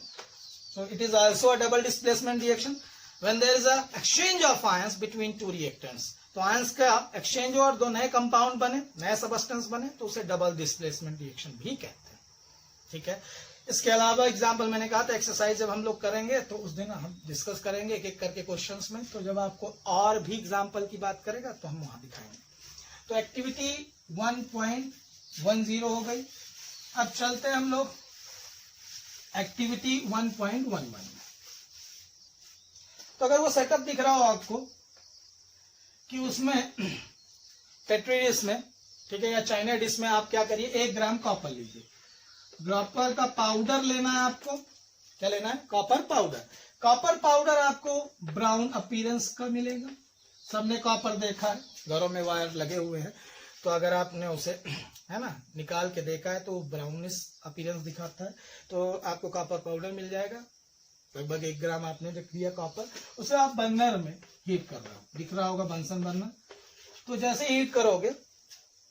Speaker 1: so it is also a double displacement reaction when there is a exchange of ions between two reactants। तो आयंस का एक्सचेंज हो और दो नए कंपाउंड बने, नए सबस्टेंस बने, तो उसे डबल डिस्प्लेसमेंट रिएक्शन भी कहते हैं, ठीक है। इसके अलावा एग्जाम्पल मैंने कहा था, एक्सरसाइज जब हम लोग करेंगे तो उस दिन हम डिस्कस करेंगे एक एक करके क्वेश्चंस में, तो जब आपको और भी एग्जाम्पल की बात करेगा तो हम वहां दिखाएंगे। तो एक्टिविटी 1.10 हो गई। अब चलते हैं हम लोग एक्टिविटी 1.11। तो अगर वो सेटअप दिख रहा हो आपको कि उसमें पेट्री डिश में, ठीक है, या चाइना डिश में आप क्या करिए, 1 ग्राम कॉपर लीजिए। कॉपर का पाउडर लेना है आपको, क्या लेना है? Copper powder. कॉपर पाउडर आपको ब्राउन अपीयरेंस का मिलेगा। सबने कॉपर देखा है, घरों में वायर लगे हुए हैं, तो अगर आपने उसे है ना निकाल के देखा है तो ब्राउनिश अपीयरेंस दिखाता है, तो आपको कॉपर पाउडर मिल जाएगा। लगभग 1 ग्राम आपने रख दिया कॉपर, उसे आप बर्नर में हीट कर रहे हो, दिख रहा होगा बंसन बर्नर। तो जैसे हीट करोगे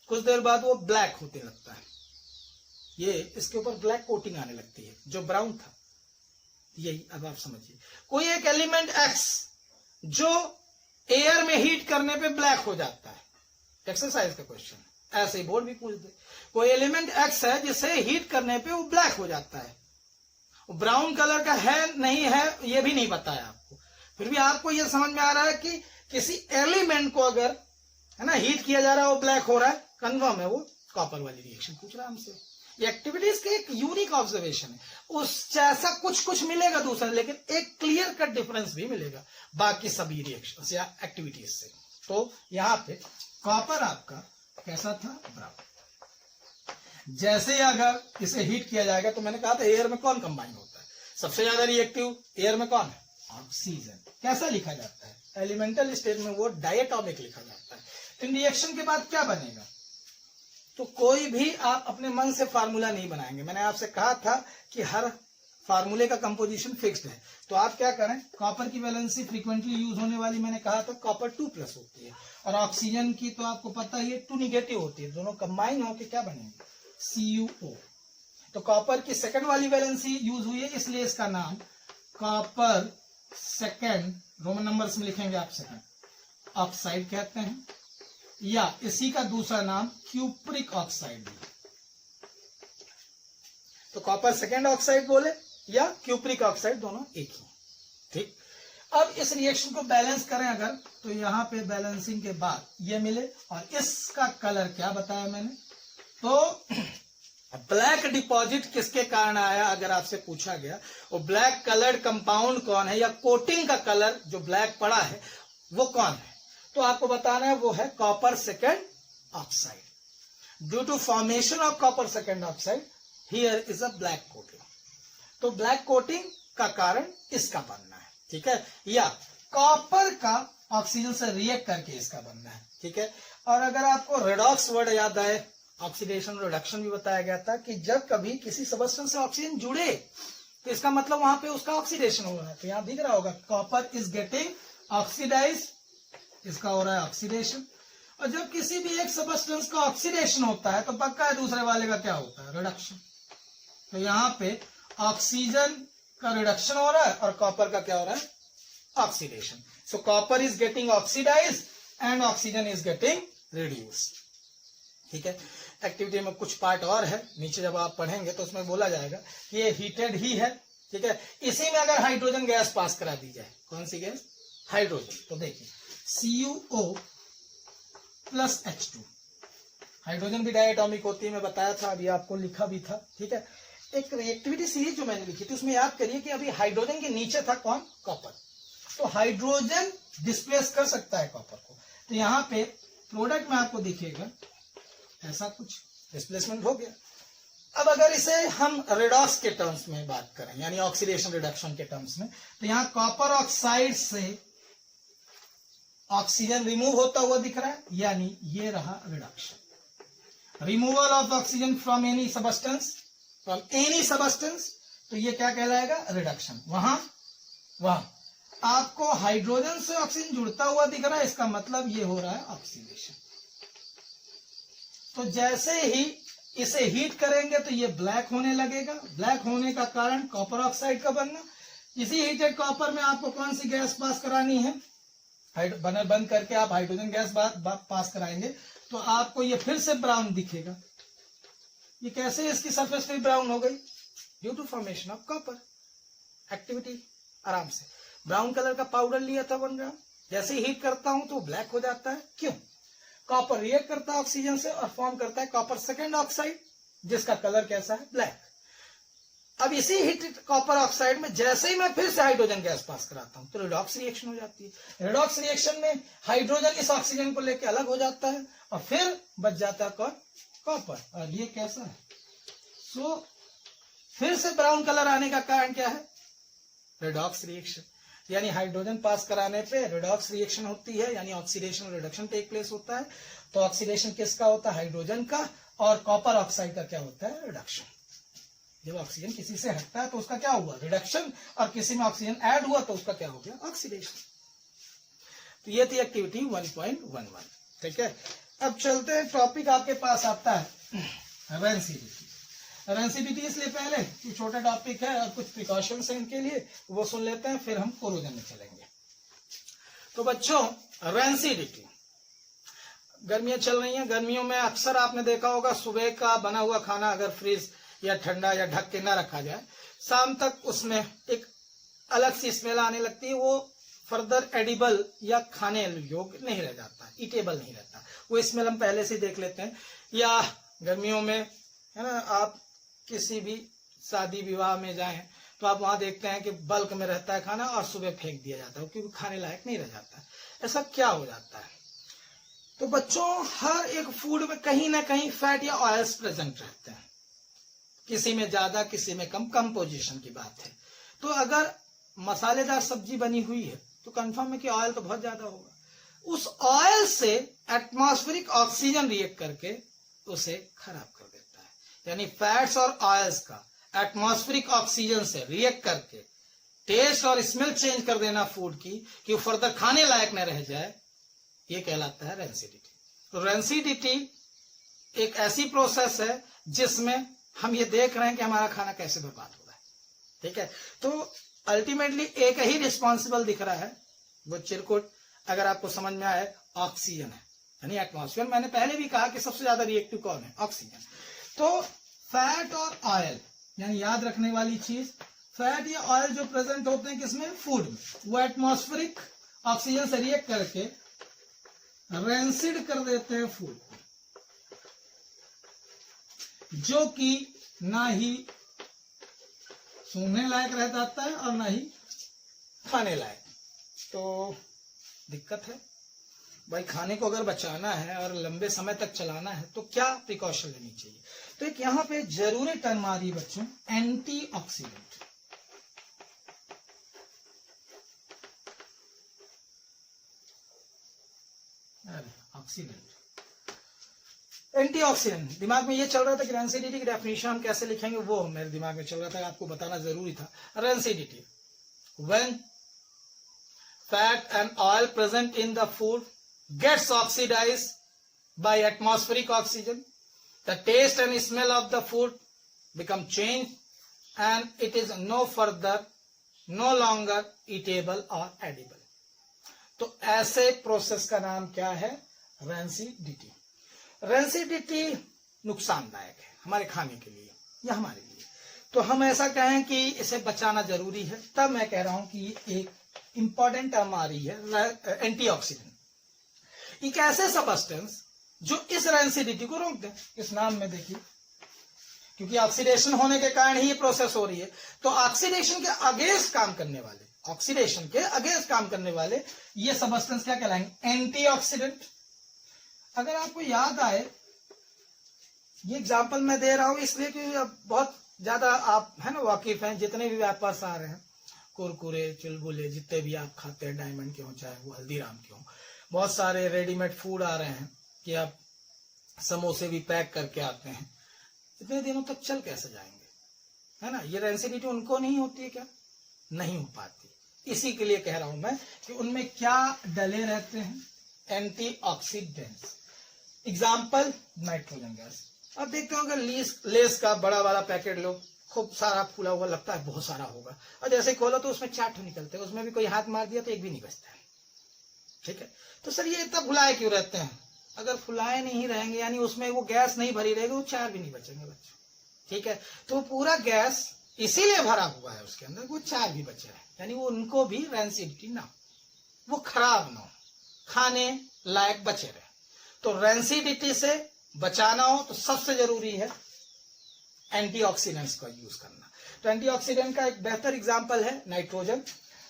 Speaker 1: कुछ देर बाद वो ब्लैक होते लगता है, ये इसके ऊपर ब्लैक कोटिंग आने लगती है, जो ब्राउन था यही। अब आप समझिए, कोई एक एलिमेंट एक्स जो एयर में हीट करने पे ब्लैक हो जाता है, एक्सरसाइज का क्वेश्चन, ऐसे ही बोर्ड भी पूछ दे, कोई एलिमेंट एक्स है जिसे हीट करने पे वो ब्लैक हो जाता है, वो ब्राउन कलर का है नहीं है ये भी नहीं पता है आपको, फिर भी आपको ये समझ में आ रहा है कि किसी एलिमेंट को अगर है ना हीट किया जा रहा है वो ब्लैक हो रहा है, कन्फर्म है वो कॉपर वाली रिएक्शन पूछ रहा है हमसे। ये एक्टिविटीज के एक यूनिक ऑब्जर्वेशन है, उस जैसा कुछ मिलेगा दूसरा, लेकिन एक क्लियर कट डिफरेंस भी मिलेगा बाकी सभी रिएक्शन या एक्टिविटीज से। तो यहाँ पे कॉपर आपका कैसा था? ब्राउन। जैसे ही अगर इसे हीट किया जाएगा, तो मैंने कहा था एयर में कौन कंबाइन होता है, सबसे ज्यादा रिएक्टिव एयर में कौन है? ऑक्सीजन। कैसा लिखा जाता है? एलिमेंटल स्टेट में वो डायटोमिक लिखा जाता है। तो इन रिएक्शन के बाद क्या बनेगा? तो कोई भी आप अपने मन से फार्मूला नहीं बनाएंगे। मैंने आपसे कहा था कि हर फार्मूले का कंपोजिशन फिक्स्ड है, तो आप क्या करें, कॉपर की वैलेंसी फ्रीक्वेंटली यूज होने वाली मैंने कहा था कॉपर 2+ होती है, और ऑक्सीजन की तो आपको पता ही है 2 नेगेटिव होती है, दोनों कंबाइन होकर क्या बनेंगे? CuO। तो कॉपर की सेकंड वाली वैलेंसी यूज हुई है, इसलिए इसका नाम कॉपर सेकंड, रोमन नंबर्स में लिखेंगे आप सेकंड ऑक्साइड कहते हैं, या इसी का दूसरा नाम क्यूप्रिक ऑक्साइड भी। तो कॉपर सेकेंड ऑक्साइड बोले या क्यूप्रिक ऑक्साइड, दोनों एक ही। ठीक, अब इस रिएक्शन को बैलेंस करें अगर, तो यहाँ पे बैलेंसिंग के बाद ये मिले, और इसका कलर क्या बताया मैंने, तो ब्लैक डिपॉजिट किसके कारण आया अगर आपसे पूछा गया, वो ब्लैक कलर्ड कंपाउंड कौन है, या कोटिंग का कलर जो ब्लैक पड़ा है वो कौन है, तो आपको बताना है वो है copper second oxide. Due to formation of copper second oxide here is a black coating. तो ब्लैक कोटिंग का कारण इसका बनना है, ठीक है, या कॉपर का ऑक्सीजन से रिएक्ट करके इसका बनना है, ठीक है। और अगर आपको रेडॉक्स वर्ड याद आए, ऑक्सीडेशन रिडक्शन भी बताया गया था कि जब कभी किसी सबस्टेंस से ऑक्सीजन जुड़े तो इसका मतलब वहां पे उसका ऑक्सीडेशन हो रहा है। तो यहां दिख रहा होगा कॉपर इज गेटिंग ऑक्सीडाइज, इसका हो रहा है ऑक्सीडेशन। और जब किसी भी एक सबस्टेंस का ऑक्सीडेशन होता है तो पक्का है दूसरे वाले का क्या होता है, रिडक्शन। तो यहाँ पे ऑक्सीजन का रिडक्शन हो रहा है और कॉपर का क्या हो रहा है, oxidation. So copper is getting oxidise and oxygen is getting reduced, ठीक है। एक्टिविटी में कुछ पार्ट और है, नीचे जब आप पढ़ेंगे तो उसमें बोला जाएगा कि ये हीटेड ही है, ठीक है। इसी में अगर हाइड्रोजन गैस पास करा दी जाए, कौन सी गैस, हाइड्रोजन, तो देखिए CuO प्लस H2, हाइड्रोजन भी डायटोमिक होती है, मैं बताया था, अभी आपको लिखा भी था, ठीक है। एक रिएक्टिविटी सीरीज जो मैंने लिखी थी उसमें याद करिए कि अभी हाइड्रोजन के नीचे था कौन, कॉपर। तो हाइड्रोजन डिस्प्लेस कर सकता है कॉपर को, तो यहाँ पे प्रोडक्ट में आपको दिखेगा ऐसा कुछ डिस्प्लेसमेंट हो गया। अब अगर इसे हम रेडॉक्स के टर्म्स में बात करें, यानी ऑक्सीडेशन रिडक्शन के टर्म्स में, तो यहाँ कॉपर ऑक्साइड से ऑक्सीजन रिमूव होता हुआ दिख रहा है, यानी ये रहा reduction, removal of oxygen from any substance, तो ये क्या कहलाएगा, रिडक्शन। वहां आपको हाइड्रोजन से ऑक्सीजन जुड़ता हुआ दिख रहा है, इसका मतलब ये हो रहा है ऑक्सीडेशन। तो जैसे ही इसे हीट करेंगे तो ये ब्लैक होने लगेगा, ब्लैक होने का कारण कॉपर ऑक्साइड का बनना। इसी हीटेड कॉपर में आपको कौन सी गैस पास करानी है, बंद करके आप हाइड्रोजन गैस पास कराएंगे तो आपको ये फिर से ब्राउन दिखेगा। ये कैसे इसकी सरफेस फिर ब्राउन हो गई, due to formation of copper activity. आराम से ब्राउन कलर का पाउडर लिया था 1 ग्राम, जैसे ही हीट करता हूं तो ब्लैक हो जाता है, क्यों, कॉपर रिएक्ट करता है ऑक्सीजन से और फॉर्म करता है कॉपर सेकेंड ऑक्साइड, जिसका कलर कैसा है, ब्लैक। अब इसी हीटेड कॉपर ऑक्साइड में जैसे ही मैं फिर से हाइड्रोजन गैस पास कराता हूं तो रिडॉक्स रिएक्शन हो जाती है। रिडॉक्स रिएक्शन में हाइड्रोजन इस ऑक्सीजन को लेकर अलग हो जाता है और फिर बच जाता है कौन, कॉपर। और ये कैसा है, सो फिर से ब्राउन कलर आने का कारण क्या है, रिडॉक्स रिएक्शन। यानी हाइड्रोजन पास कराने पे रिडॉक्स रिएक्शन होती है, यानी ऑक्सीडेशन रिडक्शन टेक प्लेस होता है। तो ऑक्सीडेशन किसका होता है, हाइड्रोजन का, और कॉपर ऑक्साइड का क्या होता है, रिडक्शन। जब ऑक्सीजन किसी से हटता है तो उसका क्या हुआ, रिडक्शन, और किसी में ऑक्सीजन ऐड हुआ तो उसका क्या हो गया, ऑक्सीडेशन। तो ये थी एक्टिविटी 1.11, ठीक है। अब चलते हैं, टॉपिक आपके पास आता है रेंसिडिटी। रेंसिडिटी इसलिए पहले कि छोटा टॉपिक है और कुछ प्रिकॉशंस हैं इनके लिए, वो सुन लेते हैं, फिर हम कोरोजन में चलेंगे। तो बच्चों, रेंसिडिटी, गर्मियां चल रही हैं, गर्मियों में अक्सर आपने देखा होगा सुबह का बना हुआ खाना अगर फ्रीज या ठंडा या ढक के ना रखा जाए, शाम तक उसमें एक अलग सी स्मेल आने लगती है, वो फर्दर एडिबल या खाने योग्य नहीं रह जाता, ईटेबल नहीं रहता। वो स्मेल हम पहले से देख लेते हैं। या गर्मियों में है ना, आप किसी भी शादी विवाह में जाएं तो आप वहां देखते हैं कि बल्क में रहता है खाना और सुबह फेंक दिया जाता है क्योंकि खाने लायक नहीं रह जाता। ऐसा क्या हो जाता है? तो बच्चों, हर एक फूड में कहीं ना कहीं फैट या ऑयल्स प्रेजेंट रहते हैं, किसी में ज्यादा किसी में कम, कंपोजिशन की बात है। तो अगर मसालेदार सब्जी बनी हुई है तो कंफर्म है कि ऑयल तो बहुत ज्यादा होगा। उस ऑयल से एटमॉस्फेरिक ऑक्सीजन रिएक्ट करके उसे खराब कर देता है। यानी फैट्स और ऑयल्स का एटमॉस्फेरिक ऑक्सीजन से रिएक्ट करके टेस्ट और स्मेल चेंज कर देना फूड की कि वो फर्दर खाने लायक न रह जाए, ये कहलाता है रेंसिडिटी। तो रेंसिडिटी एक ऐसी प्रोसेस है जिसमें हम ये देख रहे हैं कि हमारा खाना कैसे बर्बाद हो रहा है, ठीक है। तो अल्टीमेटली एक ही रिस्पॉन्सिबल दिख रहा है, वो चिरकुट अगर आपको समझ में आए, ऑक्सीजन है, यानी एटमॉस्फेयर। मैंने पहले भी कहा कि सबसे ज्यादा रिएक्टिव कौन है, ऑक्सीजन। तो फैट और ऑयल यानी याद रखने वाली चीज, फैट या ऑयल जो प्रेजेंट होते हैं किसमें, फूड में, वो एटमॉस्फेरिक ऑक्सीजन से रिएक्ट करके रेंसिड कर देते हैं फूड, जो कि ना ही सूंघने लायक रह जाता है और ना ही खाने लायक। तो दिक्कत है भाई, खाने को अगर बचाना है और लंबे समय तक चलाना है तो क्या प्रिकॉशन लेनी चाहिए। तो एक यहाँ पे जरूरी टर्म आ रही है बच्चों, एंटीऑक्सीडेंट। Oxidant, antioxidant. दिमाग में ये चल रहा था कि रेंसिडिटी की डेफिनेशन हम कैसे लिखेंगे, वो मेरे दिमाग में चल रहा था, आपको बताना जरूरी था। Rancidity, when fat and oil present in the food gets oxidized by atmospheric oxygen, the taste and smell of the food become changed and it is no longer eatable or edible. तो ऐसे process का नाम क्या है, rancidity. Rancidity नुकसानदायक है हमारे खाने के लिए या हमारे लिए, तो हम ऐसा कहें कि इसे बचाना जरूरी है। तब मैं कह रहा हूं कि एक इंपॉर्टेंट टर्म आ रही है एंटीऑक्सीडेंट। एक ऐसे सबस्टेंस जो इस रेंसिडिटी को रोक दे, इस नाम में देखिए, क्योंकि ऑक्सीडेशन होने के कारण ही ये प्रोसेस हो रही है। तो ऑक्सीडेशन के अगेंस्ट काम करने वाले, ऑक्सीडेशन के अगेंस्ट काम करने वाले ये सबस्टेंस क्या कहलाएंगे, एंटीऑक्सीडेंट। अगर आपको याद आए, ये एग्जांपल मैं दे रहा हूं इसलिए कि अब बहुत ज्यादा आप है ना वाकिफ हैं, जितने भी व्यापार आ रहे हैं, कुरकुरे, चुलबुले, जितने भी आप खाते हैं, डायमंड के हो चाहे वो हल्दीराम के हो, बहुत सारे रेडीमेड फूड आ रहे हैं कि आप समोसे भी पैक करके आते हैं। इतने दिनों तक चल कैसे जाएंगे, है ना। ये रेंसिडिटी उनको नहीं होती है क्या, नहीं हो पाती। इसी के लिए कह रहा हूं मैं कि उनमें क्या डले रहते हैं, एंटीऑक्सीडेंट्स। Example, nitrogen gas. अब देखते हो अगर लेस का बड़ा वाला पैकेट लो, खूब सारा फूला हुआ लगता है, बहुत सारा होगा, और जैसे खोलो तो उसमें 4 निकलते हैं, उसमें भी कोई हाथ मार दिया तो एक भी नहीं बचता है। ठीक है, तो सर ये इतना फुलाए क्यों रहते हैं। अगर फुलाए नहीं रहेंगे यानी उसमें वो गैस नहीं भरी रहेगी, वो 4 भी नहीं बचेंगे बच्चों। ठीक है, तो पूरा गैस इसीलिए भरा हुआ है उसके अंदर, वो 4 भी बचे रहे, यानी वो उनको भी रेंसिडिटी ना, वो खराब ना हो, खाने लायक बचे रहे। तो रेंसिडिटी से बचाना हो तो सबसे जरूरी है एंटीऑक्सीडेंट्स का यूज करना। तो एंटीऑक्सीडेंट का एक बेहतर एग्जांपल है नाइट्रोजन।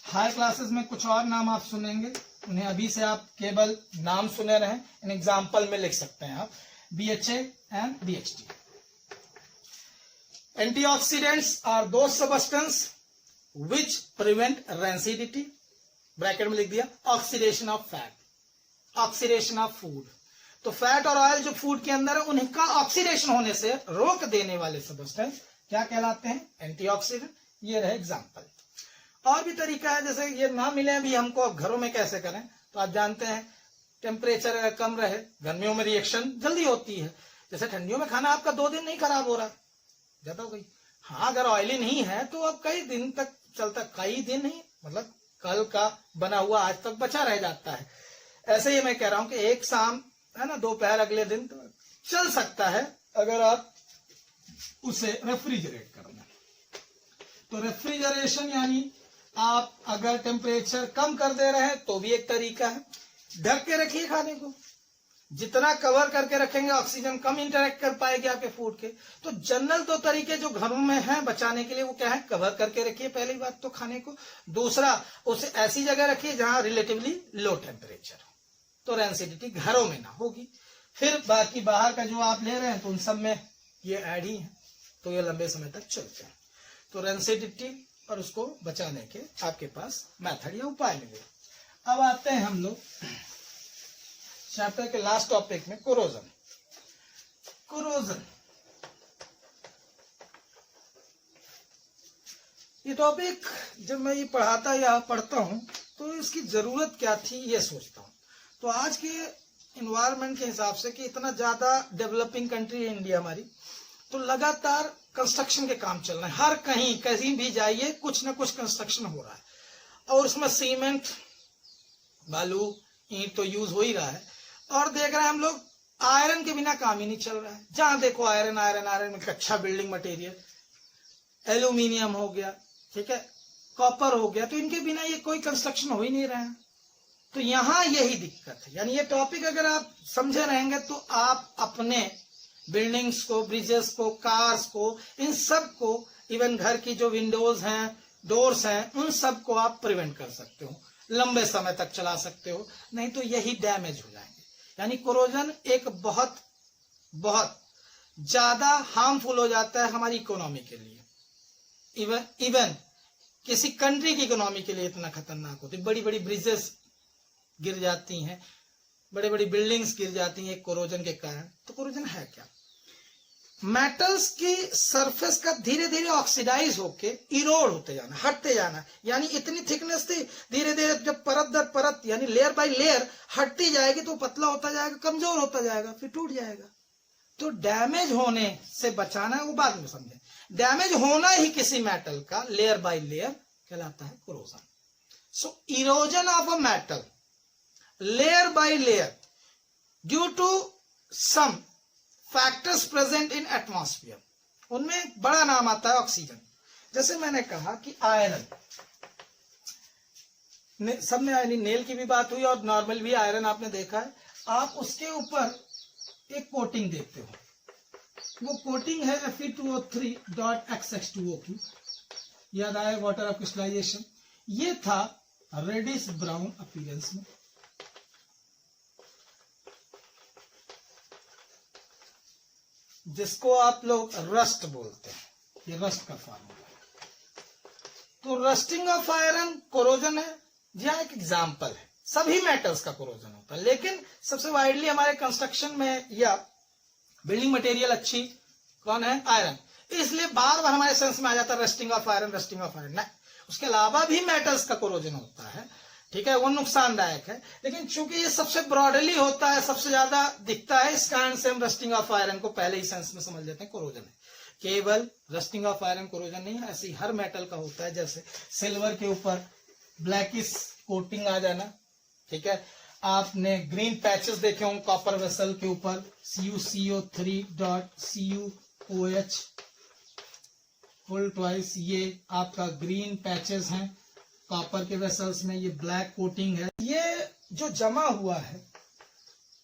Speaker 1: हायर क्लासेस में कुछ और नाम आप सुनेंगे, उन्हें अभी से आप केवल नाम सुने रहे, इन एग्जांपल में लिख सकते हैं आप, BHA and BHT। Antioxidants are those substance which prevent rancidity, bracket में लिख दिया, oxidation of fat, oxidation of food. तो फैट और ऑयल जो फूड के अंदर है उनका ऑक्सीडेशन होने से रोक देने वाले सब्सटेंस क्या कहलाते हैं, एंटीऑक्सीडेंट। ये रहे एग्जांपल। और भी तरीका है, जैसे ये ना मिले अभी हमको, अब घरों में कैसे करें, तो आप जानते हैं टेम्परेचर अगर कम रहे, गर्मियों में रिएक्शन जल्दी होती है, जैसे ठंडियों में खाना आपका 2 दिन नहीं खराब हो रहा, ज्यादा हो गई। हाँ, अगर ऑयली नहीं है तो अब कई दिन तक चलता, कई दिन नहीं मतलब कल का बना हुआ आज तक बचा रह जाता है। ऐसे ही मैं कह रहा हूं कि एक शाम है ना, दोपहर अगले दिन तो चल सकता है अगर आप उसे रेफ्रिजरेट करना। तो रेफ्रिजरेशन यानी आप अगर टेम्परेचर कम कर दे रहे हैं तो भी एक तरीका है। ढक के रखिए खाने को, जितना कवर करके रखेंगे ऑक्सीजन कम इंटरेक्ट कर पाएगी आपके फूड के। तो जनरल 2 तरीके जो घरों में हैं बचाने के लिए, वो क्या है, कवर करके रखिए पहली बात तो खाने को, दूसरा उसे ऐसी जगह रखिए जहां रिलेटिवली लो टेम्परेचर हो, तो रेंसिडिटी घरों में ना होगी। फिर बाकी बाहर का जो आप ले रहे हैं तो उन सब में ये ऐड ही है, तो ये लंबे समय तक चलते हैं। तो रेंसिडिटी और उसको बचाने के आपके पास मेथड या उपाय मिले। अब आते हैं हम लोग चैप्टर के लास्ट टॉपिक में, कोरोजन। कोरोजन ये टॉपिक जब मैं ये पढ़ाता या पढ़ता हूं तो इसकी जरूरत क्या थी ये सोचता हूं। तो आज के इन्वायरमेंट के हिसाब से कि इतना ज्यादा डेवलपिंग कंट्री है इंडिया हमारी, तो लगातार कंस्ट्रक्शन के काम चल रहे हैं, हर कहीं भी जाइए कुछ ना कुछ कंस्ट्रक्शन हो रहा है, और उसमें सीमेंट, बालू, ईंट तो यूज हो ही रहा है। और देख रहे हैं हम लोग आयरन के बिना काम ही नहीं चल रहा है, जहां देखो आयरन आयरन आयरन, अच्छा बिल्डिंग मटेरियल। एल्यूमिनियम हो गया, ठीक है, कॉपर हो गया, तो इनके बिना ये कोई कंस्ट्रक्शन हो ही नहीं रहा है। तो यहां यही दिक्कत है। यानी ये टॉपिक अगर आप समझे रहेंगे तो आप अपने बिल्डिंग्स को, ब्रिजेस को, कार्स को, इन सब को, इवन घर की जो विंडोज हैं, डोर्स हैं, उन सब को आप प्रिवेंट कर सकते हो, लंबे समय तक चला सकते हो। नहीं तो यही डैमेज हो जाएंगे। यानी कोरोजन एक बहुत बहुत ज्यादा हार्मफुल हो जाता है हमारी इकोनॉमी के लिए। इवन किसी कंट्री की इकोनॉमी के लिए इतना खतरनाक होती है। बड़ी बड़ी ब्रिजेस गिर जाती हैं, बड़ी बड़ी बिल्डिंग्स गिर जाती हैं कोरोजन के कारण। तो कोरोजन है क्या? मेटल्स की सरफेस का धीरे धीरे ऑक्सीडाइज होके इरोड होते जाना, हटते जाना। यानी इतनी थिकनेस थी, धीरे धीरे जब परत दर परत यानी लेयर बाय लेयर हटती जाएगी तो पतला होता जाएगा, कमजोर होता जाएगा, फिर टूट जाएगा। तो डैमेज होने से बचाना है, वो बाद में समझें। डैमेज होना ही किसी मेटल का लेयर बाय लेयर कहलाता है corrosion. So erosion of a metal layer by layer due to some factors present in atmosphere. उनमें एक बड़ा नाम आता है ऑक्सीजन। जैसे मैंने कहा कि आयरन, सब में यानी नेल की भी बात हुई और नॉर्मल भी आयरन आपने देखा है। आप उसके ऊपर एक कोटिंग देते हो, वो कोटिंग है Fe2O3.XX2O2। याद आया वाटर ऑफ क्रिस्टलाइजेशन। ये था रेडिश ब्राउन अपीयरेंस में। जिसको आप लोग रस्ट बोलते हैं, ये रस्ट का फॉर्मूला है। तो रस्टिंग ऑफ आयरन कोरोजन है, यह एक एग्जाम्पल है। सभी मेटल्स का कोरोजन होता है, लेकिन सबसे वाइडली हमारे कंस्ट्रक्शन में या बिल्डिंग मटेरियल अच्छी कौन है? आयरन। इसलिए बार बार हमारे सेंस में आ जाता है rusting of iron, rusting of iron. नहीं, उसके अलावा भी मेटल्स का कोरोजन होता है, ठीक है, वो नुकसानदायक है। लेकिन चूंकि ये सबसे ब्रॉडली होता है, सबसे ज्यादा दिखता है, इस कारण से हम रस्टिंग ऑफ आयरन को पहले ही सेंस में समझ लेते हैं कोरोजन है। केवल रस्टिंग ऑफ आयरन कोरोजन नहीं है, ऐसे ही हर मेटल का होता है। जैसे सिल्वर के ऊपर ब्लैकिश कोटिंग आ जाना, ठीक है। आपने ग्रीन पैचेस देखे होंगे कॉपर वेसल के ऊपर, CuCO3.CuOH फुल ट्वाइस, ये आपका ग्रीन पैचेस हैं कॉपर के वेसल्स में। ये ब्लैक कोटिंग है। ये जो जमा हुआ है,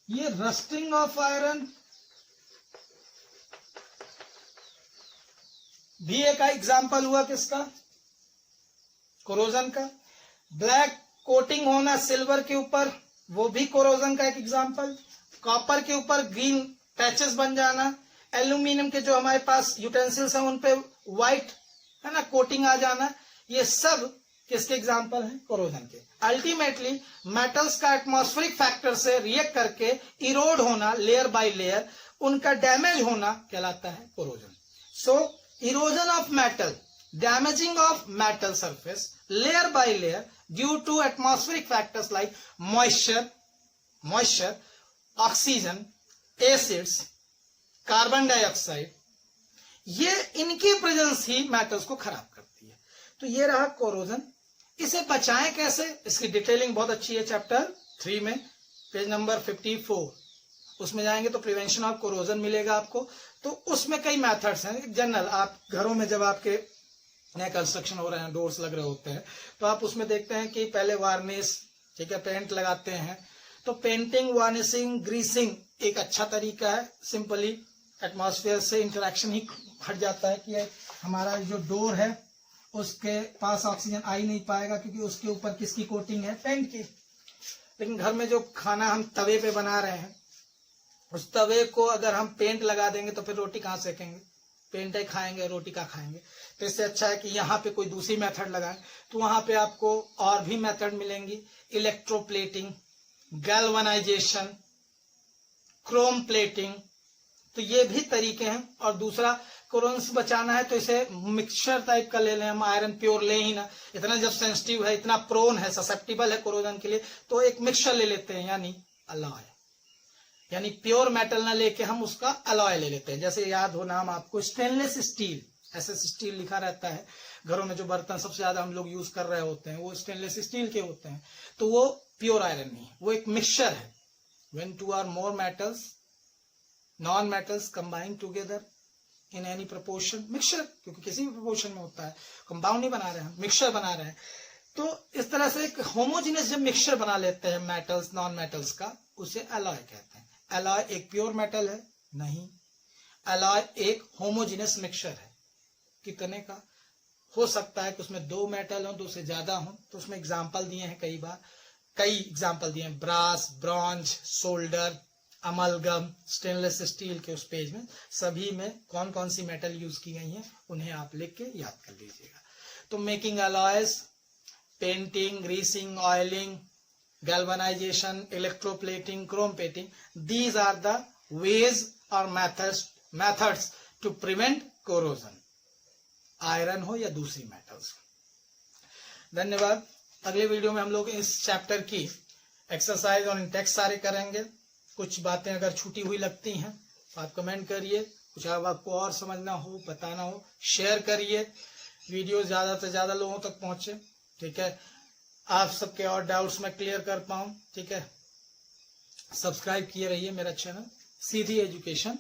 Speaker 1: ये रस्टिंग ऑफ आयरन भी एक एग्जाम्पल हुआ किसका? कोरोजन का। ब्लैक कोटिंग होना सिल्वर के ऊपर, वो भी कोरोजन का एक एग्जाम्पल। कॉपर के ऊपर ग्रीन पैचेस बन जाना, एल्यूमिनियम के जो हमारे पास यूटेंसिल्स हैं उन पे व्हाइट है ना कोटिंग आ जाना, ये सब किसके एग्जाम्पल हैं? कोरोजन के। अल्टीमेटली मेटल्स का एटमॉस्फेरिक फैक्टर से रिएक्ट करके इरोड होना लेयर बाय लेयर, उनका डैमेज होना कहलाता है corrosion. So erosion of metal, damaging of metal surface layer by layer due to atmospheric factors like moisture, oxygen, acids, carbon dioxide, ये इनकी प्रेजेंस ही मेटल्स को खराब करती है। तो ये रहा कोरोजन। इसे बचाएं कैसे, इसकी डिटेलिंग बहुत अच्छी है चैप्टर 3 में, पेज नंबर 54। उसमें जाएंगे तो प्रिवेंशन ऑफ कोरोजन मिलेगा आपको। तो उसमें कई मेथड्स हैं। जनरल आप घरों में जब आपके नए कंस्ट्रक्शन हो रहे हैं, डोर्स लग रहे होते हैं, तो आप उसमें देखते हैं कि पहले वार्निश, ठीक है, पेंट लगाते हैं। तो पेंटिंग, वार्निशिंग, ग्रीसिंग एक अच्छा तरीका है। सिंपली एटमॉस्फेयर से इंटरेक्शन ही हट जाता है कि हमारा जो डोर है उसके पास ऑक्सीजन आ ही नहीं पाएगा, क्योंकि उसके ऊपर किसकी कोटिंग है? पेंट की। लेकिन घर में जो खाना हम तवे पे बना रहे हैं, उस तवे को अगर हम पेंट लगा देंगे तो फिर रोटी कहाँ सेकेंगे? पेंट ही खाएंगे, रोटी का खाएंगे। तो इससे अच्छा है कि यहाँ पे कोई दूसरी मेथड लगाएं। तो वहां पे आपको और भी मेथड मिलेंगी, इलेक्ट्रोप्लेटिंग, गैल्वनाइजेशन, क्रोम प्लेटिंग। तो ये भी तरीके हैं। और दूसरा कोरोजन से बचाना है तो इसे मिक्सचर टाइप का ले लें हम, आयरन प्योर ले ही ना, इतना जब सेंसिटिव है, इतना प्रोन है, ससेप्टिबल है कोरोजन के लिए, तो एक मिक्सचर ले लेते हैं, यानी अलॉय। यानी प्योर मेटल ना लेके हम उसका अलॉय ले लेते हैं। जैसे याद हो नाम आपको, स्टेनलेस स्टील, SS स्टील लिखा रहता है। घरों में जो बर्तन सबसे ज्यादा हम लोग यूज कर रहे होते हैं वो स्टेनलेस स्टील के होते हैं। तो वो प्योर आयरन नहीं है, वो एक मिक्सचर है। When two or more metals, non-metals combine together in any proportion, mixture क्योंकि किसी भी प्रोपोर्शन में होता है, कंपाउंड नहीं बना रहे हैं, मिक्सचर बना रहे हैं। तो इस तरह से एक होमोजीनियस जब मिक्सचर बना लेते हैं मेटल्स नॉन मेटल्स का, उसे एलॉय कहते हैं। एलॉय एक प्योर मेटल है? नहीं, एलॉय एक होमोजीनियस मिक्सचर है। कितने का? हो सकता है कि उसमें 2 मेटल हो, 2 से ज्यादा हो। तो उसमें एग्जाम्पल दिए हैं, कई एग्जाम्पल दिए हैं, brass, bronze, solder, amalgam, stainless steel के उस पेज में सभी में कौन कौन सी मेटल यूज की गई हैं उन्हें आप लिख के याद कर लीजिएगा। तो making alloys, painting, greasing, oiling, galvanization, electroplating, chrome plating, these are the ways or methods to prevent corrosion, iron हो या दूसरी मेटल्स। धन्यवाद। अगले वीडियो में हम लोग इस चैप्टर की एक्सरसाइज और इंटेक्स सारे करेंगे। कुछ बातें अगर छूटी हुई लगती हैं तो आप कमेंट करिए, कुछ आपको और समझना हो, बताना हो, शेयर करिए, वीडियो ज्यादा से ज्यादा लोगों तक पहुंचे। ठीक है, आप सबके और डाउट्स मैं क्लियर कर पाऊं। ठीक है, सब्सक्राइब किए रहिए मेरा चैनल सीधी एजुकेशन।